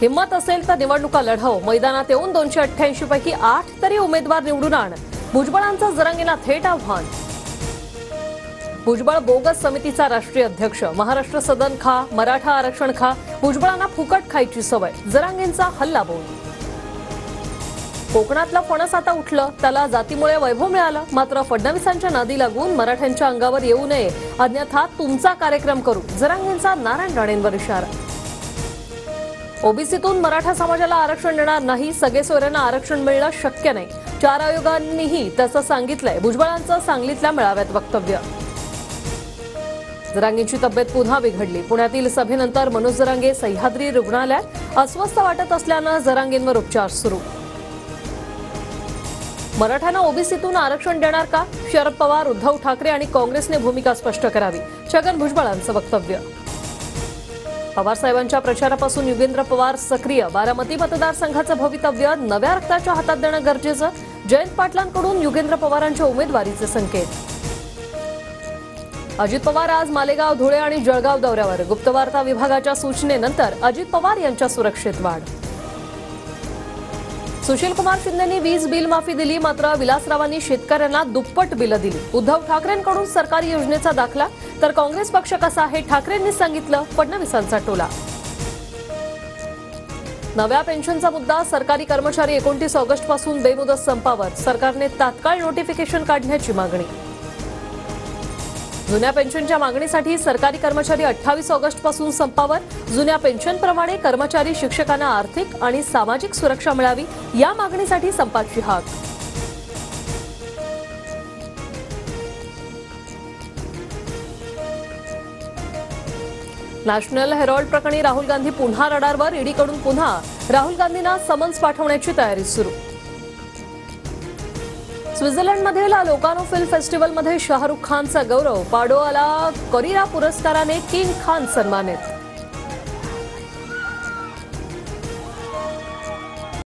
हिम्मत असेल तर निवडणुका लढव, मैदानात येऊन 288 पैकी 8 तरी उमेदवार निवडून आण, भुजबळांचं जरांगेला थेट आव्हान. भुजबळ बोगस समितीचा राष्ट्रीय अध्यक्ष, महाराष्ट्र सदन खा, मराठा आरक्षण खा, भुजबळांना फुकट खायची सवय, जरांगेंचा हल्ला बोल. कोकणातलं फणस आता उठलं, त्याला जातीमुळे वैभव मिळालं, मात्र फडणवीसांच्या नादी लागून मराठ्यांच्या अंगावर येऊ नये, अन्यथा तुमचा कार्यक्रम करू, जरांगेंचा नारायण राणेंवर इशारा. ओबीसीतून मराठा समाजाला आरक्षण देणार नाही, सगळेसोयऱ्यांना आरक्षण मिळणं शक्य नाही, 4 आयोगांनीही तसं सांगितलंय, भुजबळांचं सांगलीतल्या मेळाव्यात वक्तव्य. जरांगेंची तब्येत पुन्हा बिघडली, पुण्यातील सभेनंतर मनोज जरांगे सह्याद्री रुग्णालयात, अस्वस्थ वाटत असल्यानं जरांगेंवर उपचार सुरू. मराठ्यांना ओबीसीतून आरक्षण देणार का? शरद पवार, उद्धव ठाकरे आणि काँग्रेसने भूमिका स्पष्ट करावी, छगन भुजबळांचं वक्तव्य. पवारसाहेबांच्या प्रचारापासून युगेंद्र पवार सक्रिय, बारामती मतदारसंघाचं भवितव्य नव्या रक्ताच्या हातात देणं गरजेचं, जयंत पाटलांकडून युगेंद्र पवारांच्या उमेदवारीचे संकेत. अजित पवार आज मालेगाव, धुळे आणि जळगाव दौऱ्यावर, गुप्तवार्ता विभागाच्या सूचनेनंतर अजित पवार यांच्या सुरक्षेत वाढ. सुशीलकुमार शिंदेंनी वीज बिल माफी दिली, मात्र विलासरावांनी शेतकऱ्यांना दुप्पट बिलं दिली. उद्धव ठाकरेंकडून सरकारी योजनेचा दाखला, तर काँग्रेस पक्ष कसा हे ठाकरेंनी सांगितलं, फडणवीसांचा टोला. नव्या पेन्शनचा मुद्दा, सरकारी कर्मचारी 29 ऑगस्टपासून बेमुदत संपावर, सरकारने तात्काळ नोटिफिकेशन काढण्याची मागणी. जुन्या पेन्शनच्या मागणीसाठी सरकारी कर्मचारी 28 ऑगस्टपासून संपावर, जुन्या पेन्शनप्रमाणे कर्मचारी शिक्षकांना आर्थिक आणि सामाजिक सुरक्षा मिळावी, या मागणीसाठी संपाची हाक. नॅशनल हेरॉल्ड प्रकरणी राहुल गांधी पुन्हा रडारवर, ईडीकडून पुन्हा राहुल गांधींना समन्स पाठवण्याची तयारी सुरू. स्वित्झर्लंडमधील लोकानो फिल्म फेस्टिवलमध्ये शाहरुख खानचा गौरव, पाडोआला करिरा पुरस्काराने किंग खान सन्मानित.